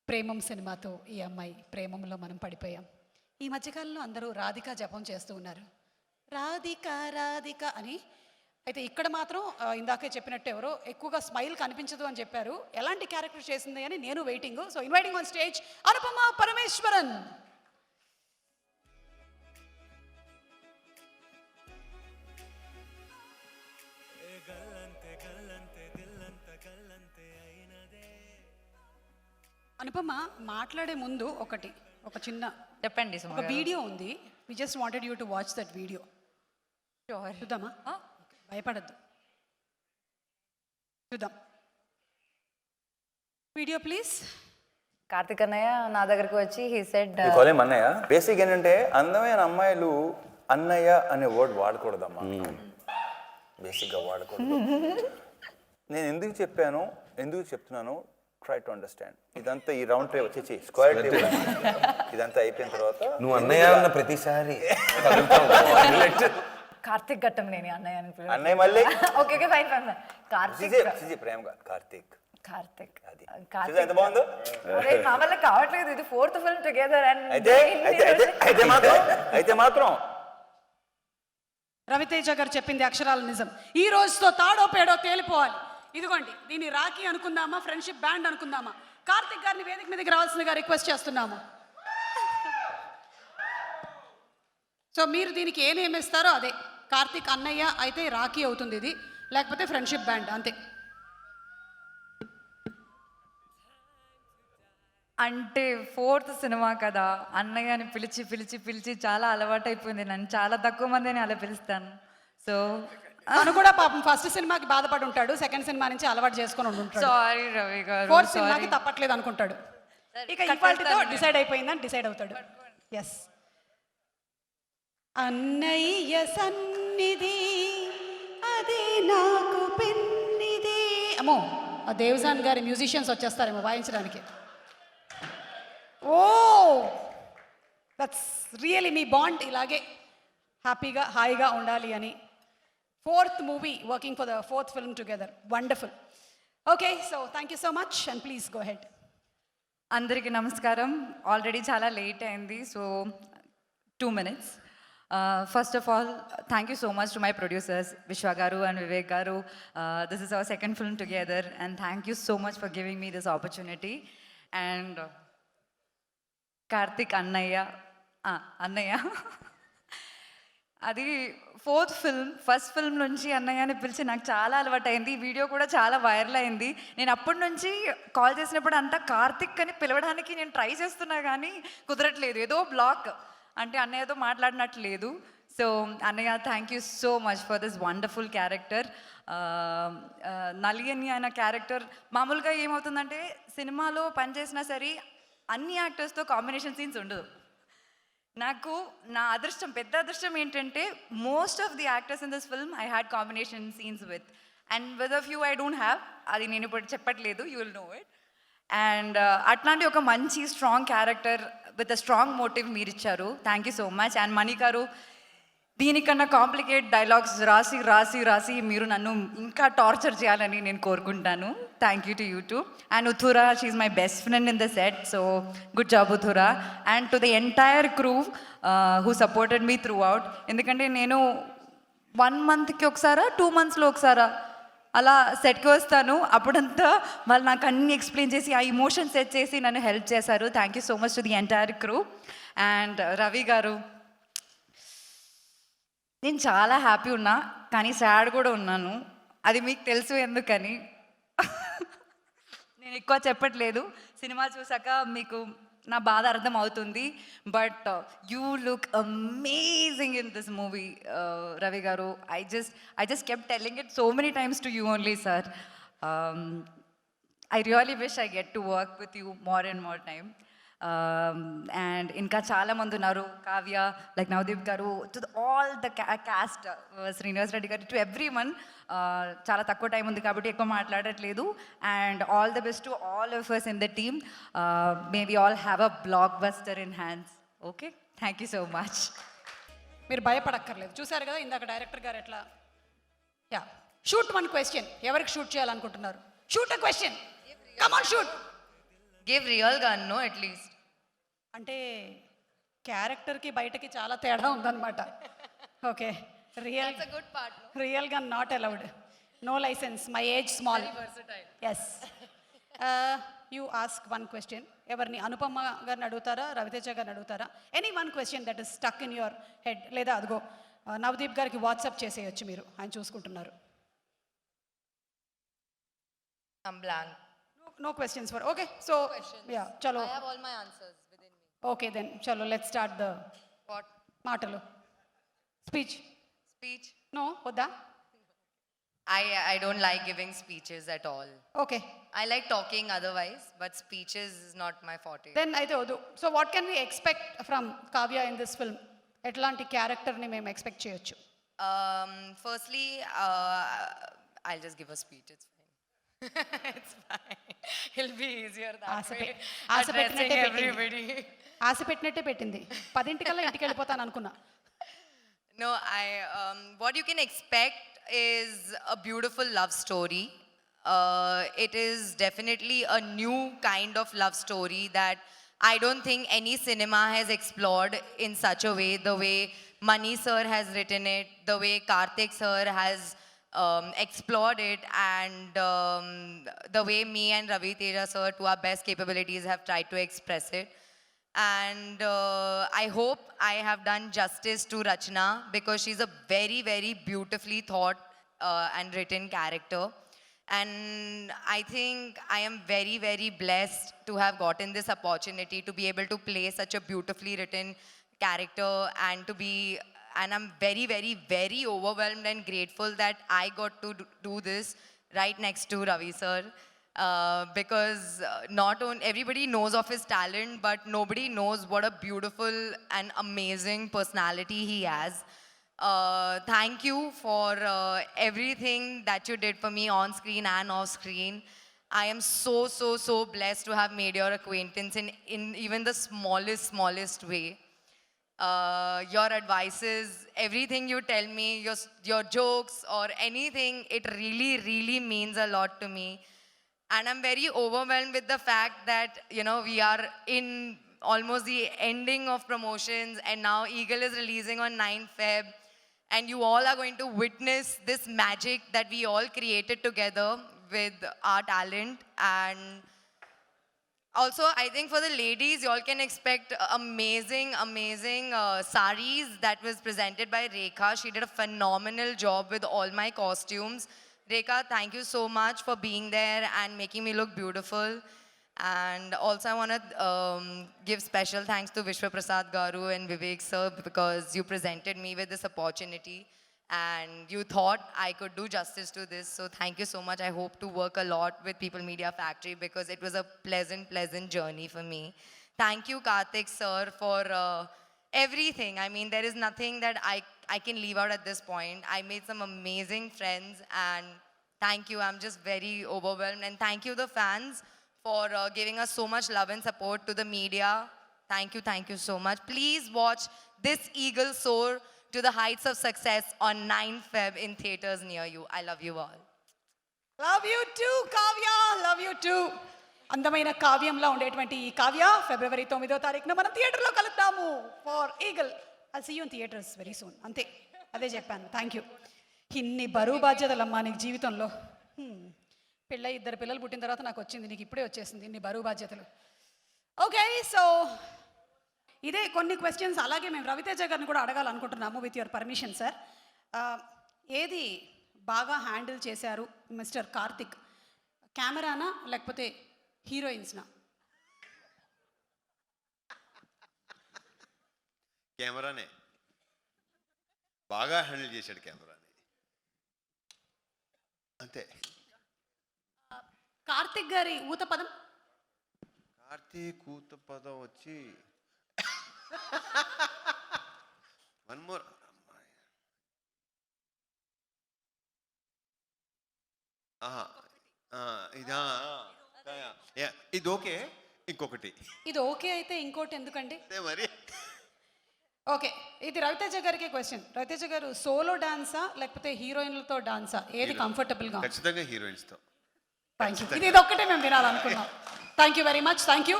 ప్రేమం సినిమాతో ఈ అమ్మాయి ప్రేమంలో మనం పడిపోయాం. ఈ మధ్యకాలంలో అందరూ రాధిక జపం చేస్తూ ఉన్నారు, రాధిక రాధిక అని. అయితే ఇక్కడ మాత్రం ఇందాకే చెప్పినట్టు ఎవరో ఎక్కువగా స్మైల్ కనిపించదు అని చెప్పారు. ఎలాంటి క్యారెక్టర్ చేసింది అని నేను waiting. So inviting on stage Anupama Parameswaran. Anupama మాట్లాడే ముందు ఒక చిన్న చెప్పండి. ఒక వీడియో ఉంది. We just wanted you to watch that video. చూద్దామా? భయపడద్దు, చూద్దాం వీడియో ప్లీజ్. కార్తిక్ అన్నయ్య నా దగ్గరకు వచ్చి హీ సెడ్ అన్నయ్య. బేసిక్ ఏంటంటే అందమైన అమ్మాయిలు అన్నయ్య అనే వర్డ్ వాడకూడదమ్మా, బేసిక్గా వాడకూడదు. నేను ఎందుకు చెప్పాను, ఎందుకు చెప్తున్నాను, ట్రై టు అండర్స్టాండ్. ఇదంతా ఈ రౌండ్ టేబుల్ వచ్చి స్క్వేర్ టేబుల్ ఇదంతా అయిపోయిన తర్వాత నువ్వు అన్నయ్య అన్న ప్రతిసారి కార్తిక్ ఘట్టం లేని అన్నయ్య అని అన్నయ్య మళ్ళీ okay okay fine fine Karthik ప్రేమగా కార్తిక్ కార్తిక్ అది ఎంత బాగుందో. మా వల్ల కావట్లేదు, ఇది 4th ఫిల్మ్ టుగెదర్. అండ్ అయితే మాత్రం రవితేజ గారు చెప్పింది అక్షరాల నిజం. ఈ రోజుతో తాడో పేడో తేలిపోవాలి. ఇదిగోండి, దీన్ని రాఖీ అనుకుందామా, ఫ్రెండ్షిప్ బ్యాండ్ అనుకుందామా? కార్తిక్ గారిని వేదిక మీదకి రావాల్సిందిగా రిక్వెస్ట్ చేస్తున్నాము. సో మీరు దీనికి ఏ నేమ్ ఇస్తారో అదే. కార్తిక్ అన్నయ్య అయితే రాఖీ అవుతుంది ఇది, లేకపోతే ఫ్రెండ్షిప్ బ్యాండ్, అంతే. అంటే 4th సినిమా కదా, అన్నయ్య అని పిలిచి పిలిచి పిలిచి చాలా అలవాటు అయిపోయింది. నన్ను చాలా తక్కువ మందిని అలా పిలుస్తాను. సో తను కూడా పాపం ఫస్ట్ సినిమాకి బాధపడి ఉంటాడు, సెకండ్ సినిమా నుంచి అలవాటు చేసుకొని ఉంటాడు. సారీ రవి గారు, 4th సినిమాకి తప్పట్లేదు అనుకుంటాడు. ఇక ఇవాల్టితో డిసైడ్ అయిపోయిందని డిసైడ్ అవుతాడు. ఎస్. అన్నయ్య సన్నిధి అది నాకు పెన్నిది. అమ్మో, ఆ దేవజాన్ గారి మ్యూజిషియన్స్ వచ్చేస్తారేమో వాయించడానికి. Oh that's really me bond ఇలాగే హ్యాపీగా హాయిగా ఉండాలి అని. 4th movie, working for the 4th film together. Wonderful. Okay, so thank you so much and please go head. అందరికీ నమస్కారం. ఆల్రెడీ చాలా లేట్ అయింది, so 2 minutes. First of all, thank you so much to my producers, Vishwa Garu and Vivek Garu. This is our second film together, and thank you so much for giving me this opportunity. And Karthik Annaya, అది 4th film. First film నుంచి అన్నయ్య అని పిలిచి నాకు చాలా అలవాటు అయింది. ఈ వీడియో కూడా చాలా వైరల్ అయింది. నేను అప్పటి నుంచి కాల్ చేసినప్పుడు అంతా కార్తిక్ అని పిలవడానికి నేను ట్రై చేస్తున్నా కానీ కుదరట్లేదు, ఏదో బ్లాక్, అంటే అన్నయ్యతో మాట్లాడినట్లు లేదు. సో అన్నయ్య, thank you so much for this wonderful character. నలియని అనే క్యారెక్టర్ మామూలుగా ఏమవుతుందంటే సినిమాలో పనిచేసినా సరే అన్ని యాక్టర్స్తో కాంబినేషన్ సీన్స్ ఉండదు. నాకు నా అదృష్టం, పెద్ద అదృష్టం ఏంటంటే most of the actors in this film I had combination scenes with, and with a few I don't have. అది నేను ఇప్పుడు చెప్పట్లేదు, you will know it. And అట్లాంటి ఒక మంచి strong character with a strong motive మీరు ఇచ్చారు. Thank you so much. And Mani గారు, దీనికన్నా కాంప్లికేట్ డైలాగ్స్ రాసి రాసి రాసి మీరు నన్ను ఇంకా టార్చర్ చేయాలని నేను కోరుకుంటాను. Thank you to you too. And Uthura, she's my best friend in the set, so good job Uthura. And to the entire crew who supported me throughout. ఎందుకంటే నేను 1 monthకి ఒకసారా 2 monthsలో ఒకసారా అలా సెట్కి వస్తాను, అప్పుడంతా వాళ్ళు నాకు అన్నీ ఎక్స్ప్లెయిన్ చేసి ఆ ఇమోషన్ సెట్ చేసి నన్ను హెల్ప్ చేశారు. Thank you so much to the entire crew. And Ravi గారు, నేను చాలా హ్యాపీ ఉన్నా కానీ సాడ్ కూడా ఉన్నాను. అది మీకు తెలుసు ఎందుకని నేను ఎక్కువ చెప్పట్లేదు. సినిమా చూసాక మీకు నా బాధ అర్థం అవుతుంది. But you look amazing in this movie Ravi గారు. I just kept telling it so many times to you only, sir. I really wish I get to work with you more and more time. And ఇంకా చాలామంది ఉన్నారు, Kavya, like Navdeep గారు, to all the cast, Srinivas Reddy గారు, to every one. చాలా తక్కువ time ఉంది కాబట్టి ఎక్కువ మాట్లాడట్లేదు. And all the best to all of us in the team. May we all have a blockbuster in hands. Okay, thank you so much. మీరు భయపడక్కర్లేదు. చూసారు కదా ఇందాక డైరెక్టర్ గారు ఎట్లా. Yeah, shoot 1 question. ఎవరికి షూట్ చేయాలనుకుంటున్నారు? Shoot a question. Come on, shoot. Give real gun, no, at least. అంటే క్యారెక్టర్కి బయటకి చాలా తేడా ఉందన్నమాట. Okay, real That's a good part, no? Real గా not allowed, no license, my age small. Versatile. Yes, you ask one question. ఎవరిని, అనుపమ గారిని అడుగుతారా, రవితేజ గారిని అడుగుతారా? Any one question that is stuck in your head, లేదా అదిగో నవదీప్ గారికి వాట్సాప్ చేసేయచ్చు, మీరు ఆయన చూసుకుంటున్నారు. I'm blank. No questions for, okay, so yeah చలో, I have all my answers within me. Okay then చలో లెట్స్ స్టార్ట్ ద What? మాటలు. Speech Speech? నో వద్దా? I don't like giving speeches at all. Okay I like talking otherwise, but speeches is not my forte. దెన్ అయితే వద్దు. So what can we expect from Kavya in this film? ఎట్లాంటి క్యారెక్టర్ని మేము expect చేయొచ్చు? Firstly, I'll just give a speech. It's fine. It's fine. It'll be easier that Asha way. Asha Addressing పెట్టినట్టే పెట్టింది. everybody. ఆశ పెట్టినట్టే పెట్టింది. 10 ఇంటికి వెళ్ళిపోతాను అనుకున్నా. No, what you can expect is a beautiful love story. It is definitely a new kind of love story that I don't think any cinema has explored in such a way. The way Mani sir has written it, the way Karthik sir has explored it, and the way me and Ravi Teja sir, to our best capabilities, have tried to express it. And I hope I have done justice to Rachna, because she's a very, very beautifully thought and written character. And I think I am very, very blessed to have gotten this opportunity to be able to play such a beautifully written character, and I'm very, very, very overwhelmed and grateful that I got to do this right next to Ravi sir. Because not only everybody knows of his talent, but nobody knows what a beautiful and amazing personality he has. Thank you for everything that you did for me on screen and off screen. I am so, so, so blessed to have made your acquaintance in even the smallest way. Your advices, everything you tell me, your jokes or anything, it really, really means a lot to me. And I'm very overwhelmed with the fact that, you know, we are in almost the ending of promotions, and now Eagle is releasing on 9th Feb. And you all are going to witness this magic that we all created together with our talent. And also, I think for the ladies, you all can expect amazing, amazing saris that was presented by Rekha. She did a phenomenal job with all my costumes. Rekha, thank you so much for being there and making me look beautiful. And also, I want to give special thanks to Vishwa Prasad Garu and Vivek sir, because you presented me with this opportunity and you thought I could do justice to this. So thank you so much. I hope to work a lot with People Media Factory, because it was a pleasant journey for me. Thank you, Karthik sir, for everything. I mean, there is nothing that I can leave out at this point. I made some amazing friends, and thank you. I'm just very overwhelmed. And thank you, the fans, for giving us so much love and support, to the media. Thank you so much. Please watch This Eagle Soar to the Heights of Success on 9th Feb in theaters near you. I love you all. Love you two Kavya, love you two. అందమైన కావ్యంలో ఉండేటువంటి ఈ కావ్య ఫిబ్రవరి 9వ తారీఖున మనం థియేటర్లో కలుద్దాము for Eagle. I see you in theatres very soon. అంతే, అదే చెప్పాను. Thank you. ఇన్ని బరువు బాధ్యతలమ్మా నీకు జీవితంలో. పెళ్ళై 2 పిల్లలు పుట్టిన తర్వాత నాకు వచ్చింది, నీకు ఇప్పుడే వచ్చేసింది ఇన్ని బరువు బాధ్యతలు. ఓకే, సో ఇదే కొన్ని క్వశ్చన్స్ అలాగే మేము రవితేజ గారిని కూడా అడగాలనుకుంటున్నాము, విత్ యువర్ పర్మిషన్ సార్. ఏది బాగా హ్యాండిల్ చేశారు మిస్టర్ కార్తిక్? కెమెరానా లేకపోతే హీరోయిన్స్నా? కెమెరానే బాగా హ్యాండిల్ చేశాడు, కెమెరాని అంతే. కార్తిక్ గారి ఊత పదం? కార్తీక్ ఊత పదం వచ్చి వన్ మోర్. ఇదా, ఇది ఓకే, ఇంకొకటి. ఇది ఓకే అయితే ఇంకోటి ఎందుకండి? అదే మరి. ఓకే, ఇది రవితేజ గారికి క్వశ్చన్. రవితేజ గారు సోలో డాన్సా లేకపోతే హీరోయిన్లతో డాన్సా, ఏది కంఫర్టబుల్గా? ఖచ్చితంగా హీరోయిన్స్తో. Thank you. ఇది ఒక్కటే మేము వినాలనుకున్నాం. Thank you very much, thank you.